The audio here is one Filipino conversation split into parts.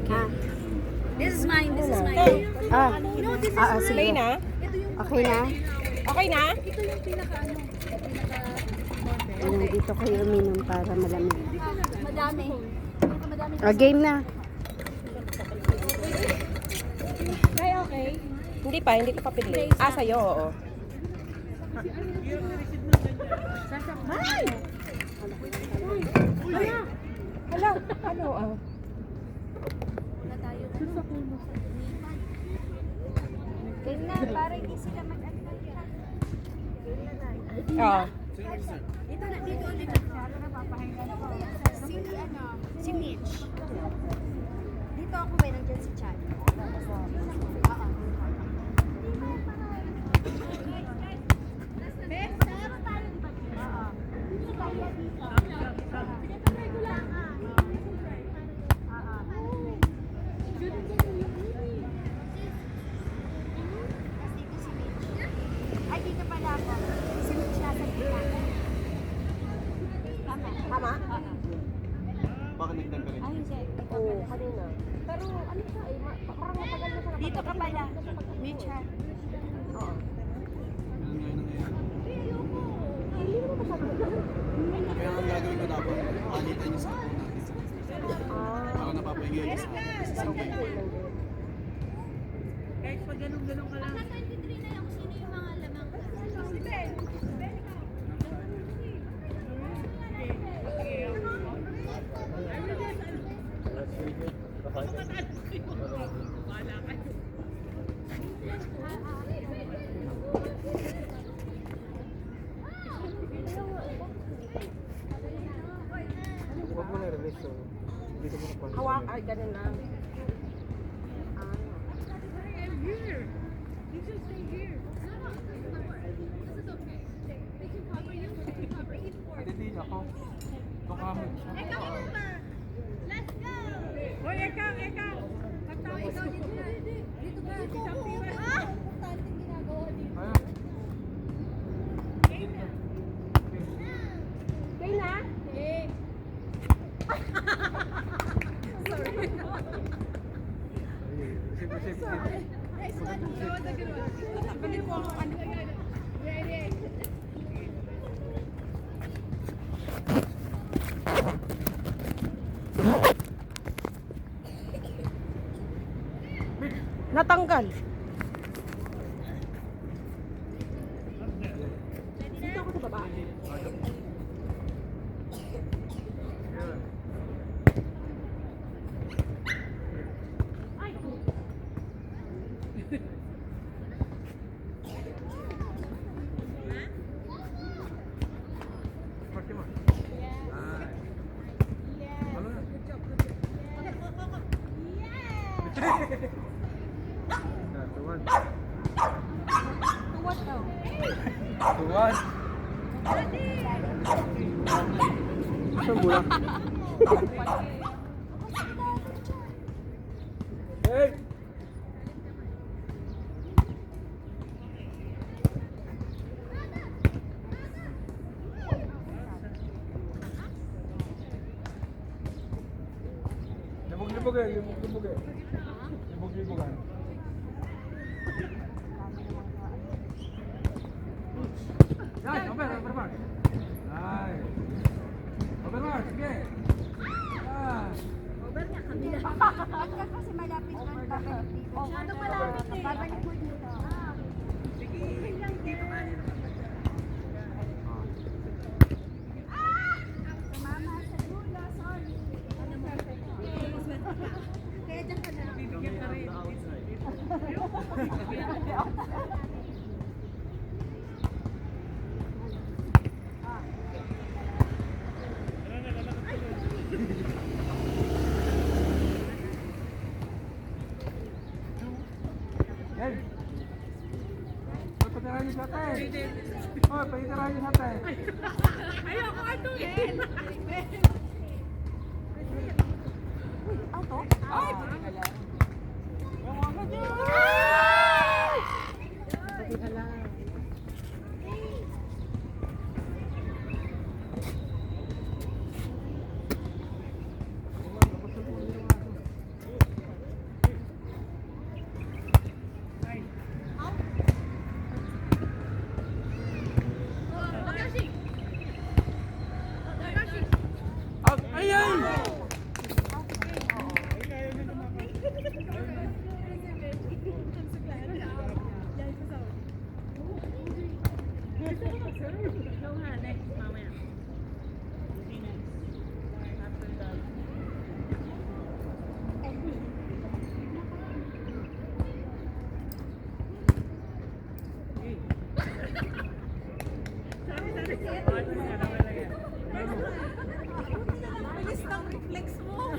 Ha? This is mine. This is mine. No, this is mine. Play na? Okay na? Okay na? Ito yung pinaka Ano, dito kayo uminom para malamig. madami. Madami. Game na. Ay, okay. Hindi pa pinlay. Sa'yo, oo. Ay! Hala, ano Wala tayo. Game na, para hindi sila mag-advance. Game na na. Oo. Dito na, dito ulit. Napapahinga na po. Si Mitch. Dito ako may nandiyan si Chad. Ay, dito pala ako. Si Mitch nasa gitna. Tama? Baka nagtanggal rin. Ay, hindi. Oo, kanina. Pero ano siya eh, parang matagal na siya. Dito ka pala. Mitch ha. Oo. Hindi naman masyado. Kaya ang gagawin ko dapat, palitan niyo sa ako natin. Para napapahinga niyo sa akin. Guys, pag ganun-ganun ka lang. Nasa 23 na yung sino yung mga lamang. Si Ben. Huwag mo na-release so hindi ko muna pa. Hawak, ay ganun lang. Here. You should stay here. Hindi ako. Tukamit siya. Hoy, ikaw. Pagtapos ko. Dito ba? Isang pira. Importante ginagawa dito. Ayan. Okay na? Nice one. That was a good one. Bili mo ako. Ready? Natanggal. Tuwan. Tuwad daw. Tuwan. Saan mula? Hey! Libog-libog eh, libog-libog eh. Libog-libogan. Guys, over. Nice. Over, sige. Over niya kabila. Kasi malapit lang babalik dito. Masyado malapit eh. Babalik mo dito. Mama, sa dulo, sorry. Kaya dyan ka na. Bibigyan ka rin. Yan. Pagkatirahan niyo sa atin. Oh, pagkatirahan niyo sa atin. Ayoko ano eh. Auto? Ay! Bilis ng reflex mo.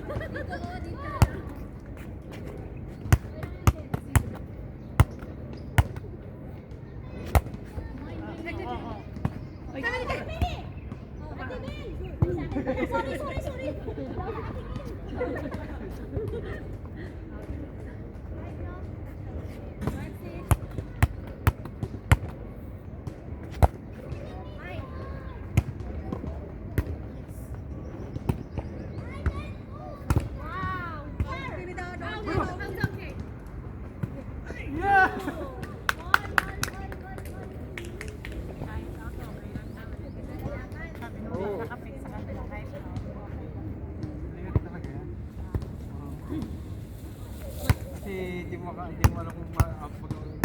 Kasi hindi mo alam kung ma-upload.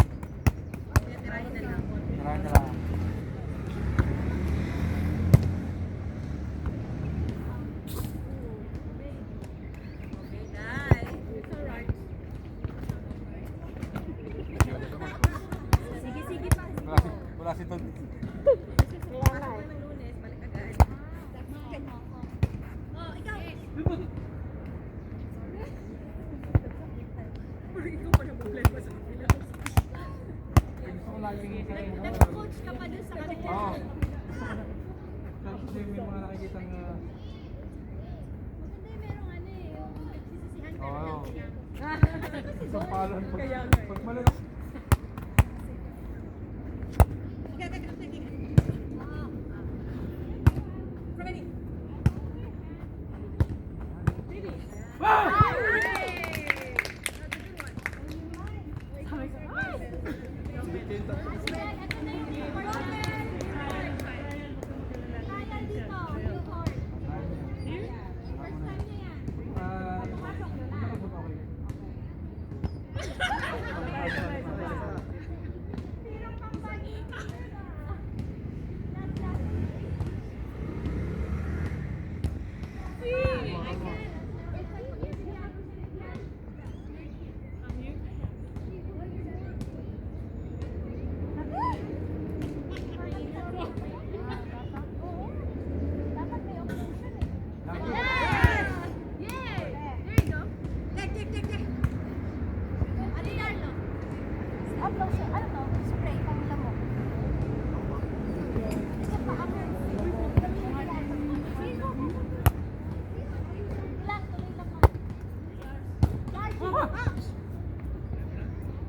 Tirahin na lang. Wala si Todd. Nagpa-coach ka pa dun sa kanila. Oo. Kasi may mga nakikita na... Hindi, merong ano eh, yung nagsisisihan ka Oo. lang. Isang palon. Pag malala.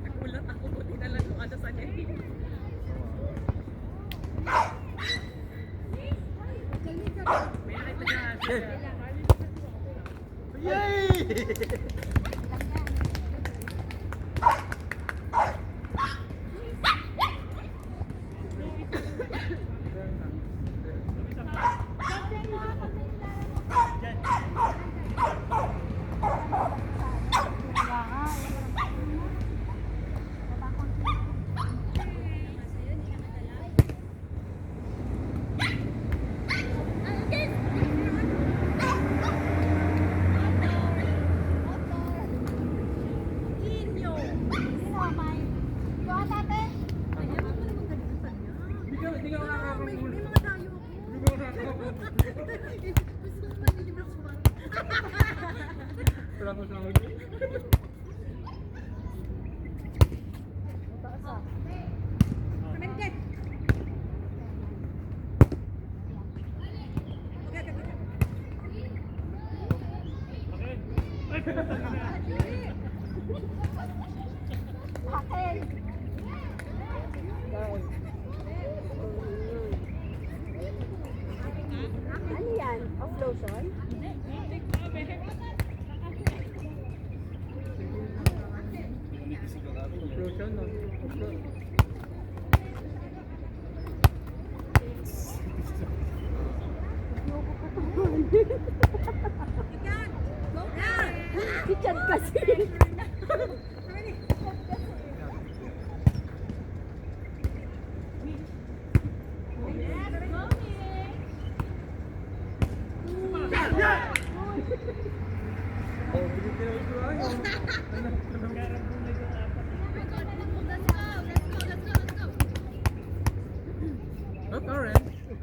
Nagulat ako, buti na lang yung ano sa net. May nakita na. Yay! Hindi ka nakakapagulong. May mga tayo. Hindi ka nakakapagulong. Gusto ko hindi mo sumang. Wala pa sa akin. Kamendit. Ano yan? Off lotion? Conclusion, no? Si Chad kasi. Oh, bilis ka na ito ay. Not orange.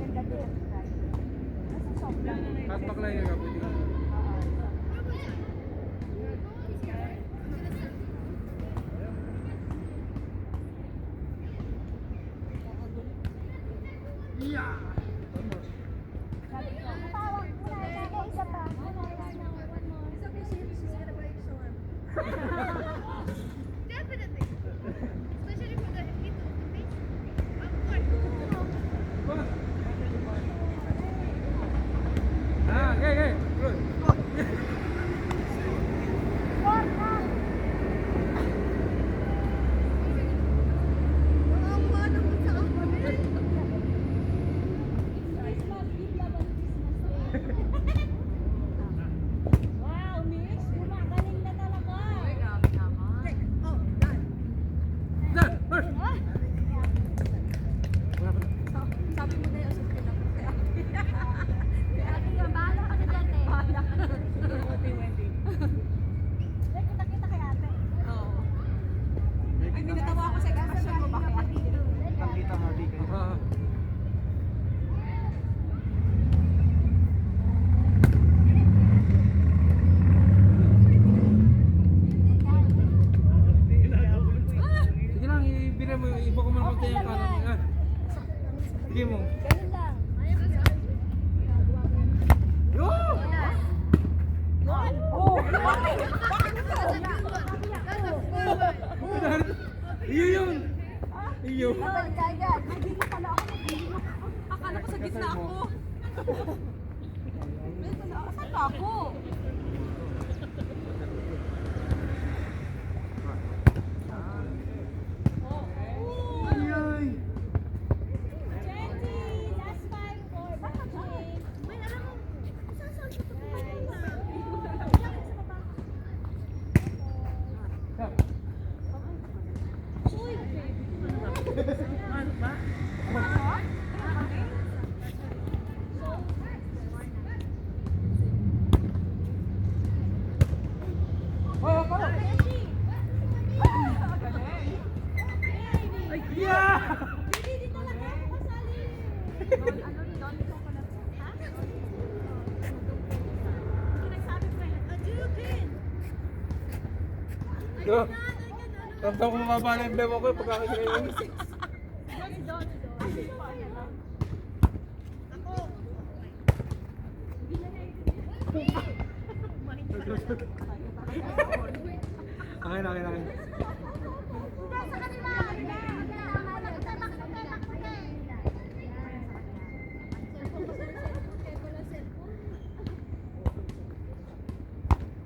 maganda din ang price. Kasi soft lang. Kahit bakla yun ka, pwede ka. Tawag mo na ako, isa pa. Definitely. Especially for the heat of the face. Of course. Ah, okay. Good. Wow, miss. Gumagaling na talaga. Dad! Mark! Sabi mo na yung susunod ako kay Ate. Kay Ate yung bahala ka na dyan eh. Bahala ka na. Kita-kita kay ate. Ay, minatawa ako sa expression mo ba kay Ate? Nakita Harvey kayo. Sige lang, ibigay mo, iba ko man konti yung kanan. Ah. Sige mo. Ganun lang. Yo! Oh! Iyo yun! Iyo! Babalik ka agad. Akala ko sa gitna ako. Saan ba ako? Ay! Jenny, last five for Jane. May alam mo, saan ko Oh, pa! Ay, yeah! Hindi, di talaga ako kasali. Nagsabi ko eh, Adugin! Yo! Ramdam ko mababa na yung bebo ko pagkakagay yun. Akin. Sa kanila.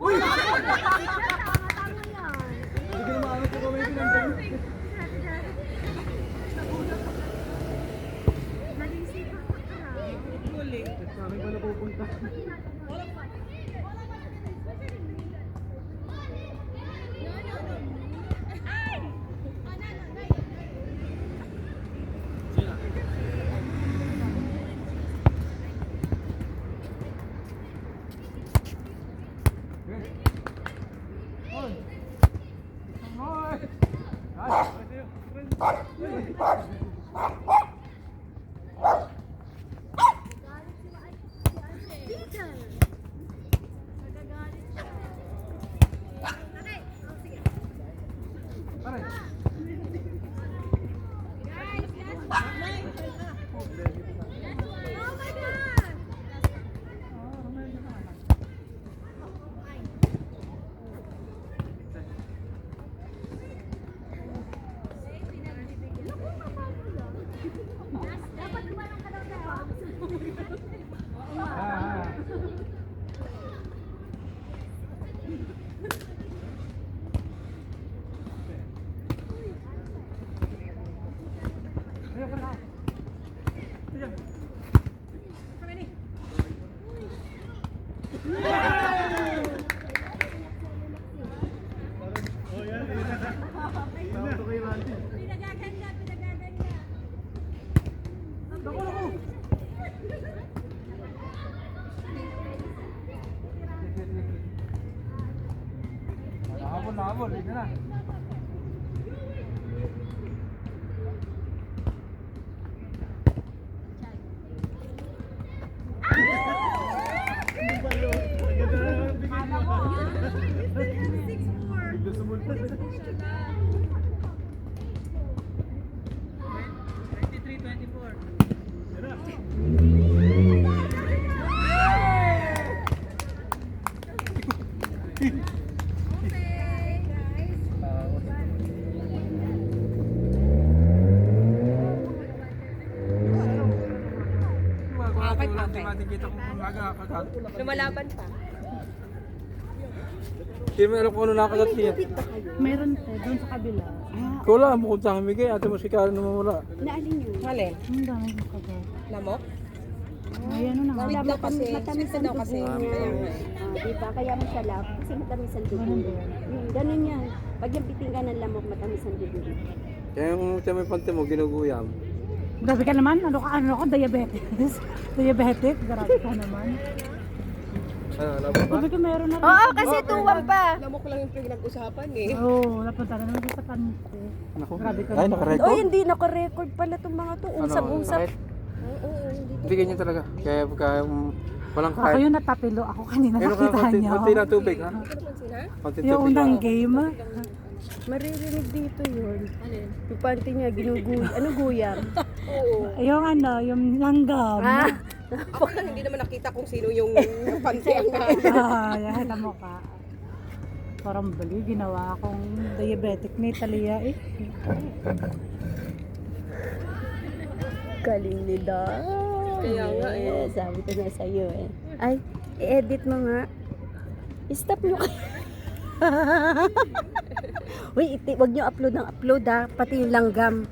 Uy! Hindi ko na maangat yung kamay ko nandiyan. Sa akin pa napupunta. Habol, dito na. Lumalaban pa. Hindi mo alam kung ano nakagat niya. Meron po, doon sa kabila. Ikaw lang, bukod sa akin bigay. Ate mo si Karen naman wala. Naalin yun? Alin? Ang dami ng kagat. Lamok? Ay, ano na nga. Lamig daw kasi. Matamis Sweet ang daw kasi. dugo niya. Kaya nga. Diba? Kaya masarap. Kasi matamis ang dugo. Ganun yan. Pag yung piting ka ng lamok, matamis ang dugo. Kaya kung siya may pante mo, ginuguyam. Grabe ka naman. Ano ka? Diabetes? Diabetic? Grabe ka naman. Ano, alam mo ba? Sabi ko meron na rin. Oo, kasi tuwang pa. Lamok lang yung pinag-usapan eh. Oo, napunta na naman sa panty. Naku. Grabe ka Ay, naman. nakarecord? Oh, hindi naka-record pala itong mga to. Usap-usap. Kahit- Oo, hindi. Hindi ganyan talaga. Kaya pagka walang Ako kahit. yung natapilo. Ako kanina Ayun ka, nakita niyo. konti na tubig ha? Napansin ha? Konti Yung tubig. unang game. Maririnig dito yun. Yung panty niya, ginuguy. Ano guyam? Oo. Yung ano, yung langgam. Ako lang hindi naman nakita kung sino yung panty ang Yan, alam mo ka. Parang bali, ginawa akong diabetic ni Talia eh. Galing ni Dad. Kaya nga eh. Sabi ko na sa'yo eh. Ay, i-edit mo nga. I-stop nyo kayo. Uy, wag nyo upload ng upload ha. Pati yung langgam.